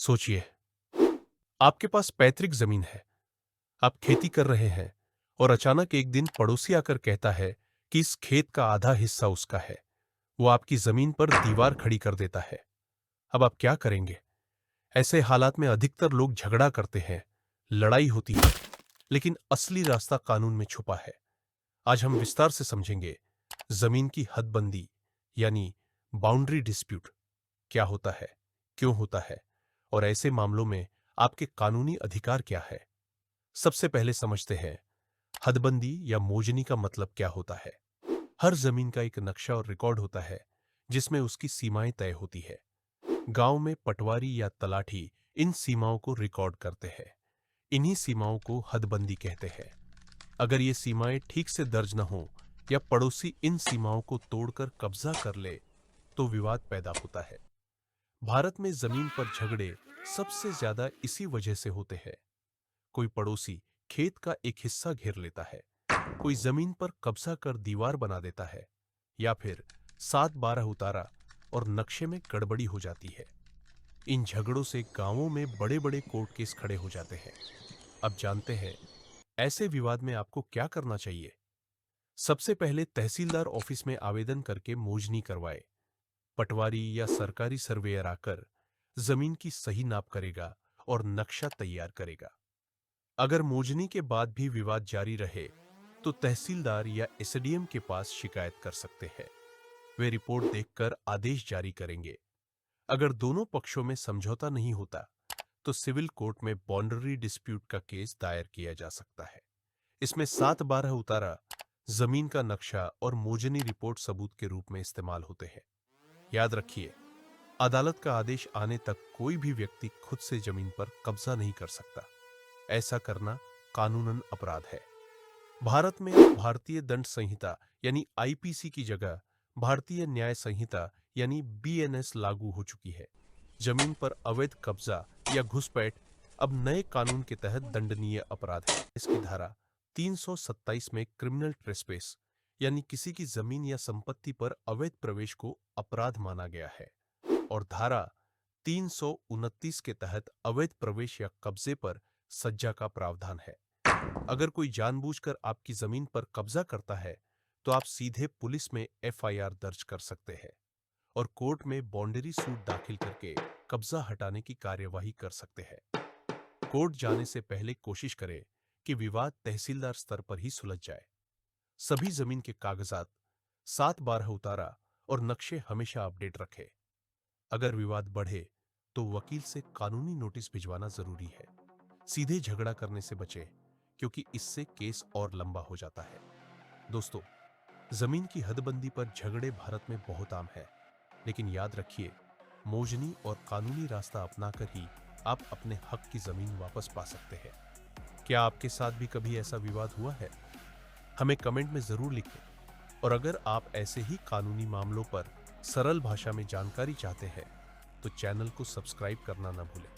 सोचिए, आपके पास पैतृक जमीन है, आप खेती कर रहे हैं और अचानक एक दिन पड़ोसी आकर कहता है कि इस खेत का आधा हिस्सा उसका है। वो आपकी जमीन पर दीवार खड़ी कर देता है। अब आप क्या करेंगे? ऐसे हालात में अधिकतर लोग झगड़ा करते हैं, लड़ाई होती है, लेकिन असली रास्ता कानून में छुपा है। आज हम विस्तार से समझेंगे जमीन की हदबंदी यानी बाउंड्री डिस्प्यूट क्या होता है, क्यों होता है और ऐसे मामलों में आपके कानूनी अधिकार क्या है। सबसे पहले समझते हैं हदबंदी या मोजनी का मतलब क्या होता है। हर जमीन का एक नक्शा और रिकॉर्ड होता है जिसमें उसकी सीमाएं तय होती है। गांव में पटवारी या तलाठी इन सीमाओं को रिकॉर्ड करते हैं। इन्हीं सीमाओं को हदबंदी कहते हैं। अगर ये सीमाएं ठीक से दर्ज न हो या पड़ोसी इन सीमाओं को तोड़कर कब्जा कर ले तो विवाद पैदा होता है। भारत में जमीन पर झगड़े सबसे ज्यादा इसी वजह से होते हैं। कोई पड़ोसी खेत का एक हिस्सा घेर लेता है, कोई जमीन पर कब्जा कर दीवार बना देता है, या फिर 7/12 उतारा और नक्शे में गड़बड़ी हो जाती है। इन झगड़ों से गांवों में बड़े बड़े कोर्ट केस खड़े हो जाते हैं। अब जानते हैं ऐसे विवाद में आपको क्या करना चाहिए। सबसे पहले तहसीलदार ऑफिस में आवेदन करके मोजनी करवाए। पटवारी या सरकारी सर्वेयर आकर जमीन की सही नाप करेगा और नक्शा तैयार करेगा। अगर मोजनी के बाद भी विवाद जारी रहे तो तहसीलदार या एसडीएम के पास शिकायत कर सकते हैं। वे रिपोर्ट देखकर आदेश जारी करेंगे। अगर दोनों पक्षों में समझौता नहीं होता तो सिविल कोर्ट में बाउंड्री डिस्प्यूट का केस दायर किया जा सकता है। इसमें 7/12 उतारा, जमीन का नक्शा और मोजनी रिपोर्ट सबूत के रूप में इस्तेमाल होते हैं। याद रखिए, अदालत का आदेश आने तक कोई भी व्यक्ति खुद से जमीन पर कब्जा नहीं कर सकता। ऐसा करना कानूनन अपराध है। भारत में भारतीय दंड संहिता यानी आईपीसी की जगह भारतीय न्याय संहिता यानी बीएनएस लागू हो चुकी है। जमीन पर अवैध कब्जा या घुसपैठ अब नए कानून के तहत दंडनीय अपराध है। इसकी धारा 327 में क्रिमिनल ट्रेसपेस यानी किसी की जमीन या संपत्ति पर अवैध प्रवेश को अपराध माना गया है, और धारा 329 के तहत अवैध प्रवेश या कब्जे पर सजा का प्रावधान है। अगर कोई जानबूझकर आपकी जमीन पर कब्जा करता है तो आप सीधे पुलिस में एफआईआर दर्ज कर सकते हैं और कोर्ट में बाउंड्री सूट दाखिल करके कब्जा हटाने की कार्यवाही कर सकते हैं। कोर्ट जाने से पहले कोशिश करें कि विवाद तहसीलदार स्तर पर ही सुलझ जाए। सभी जमीन के कागजात, 7/12 उतारा और नक्शे हमेशा अपडेट रखें। अगर विवाद बढ़े तो वकील से कानूनी नोटिस भिजवाना जरूरी है। सीधे झगड़ा करने से बचें, क्योंकि इससे केस और लंबा हो जाता है। दोस्तों, जमीन की हदबंदी पर झगड़े भारत में बहुत आम है, लेकिन याद रखिए, मोजनी और कानूनी रास्ता अपनाकर ही आप अपने हक की जमीन वापस पा सकते हैं। क्या आपके साथ भी कभी ऐसा विवाद हुआ है? हमें कमेंट में जरूर लिखें। और अगर आप ऐसे ही कानूनी मामलों पर सरल भाषा में जानकारी चाहते हैं तो चैनल को सब्सक्राइब करना न भूलें।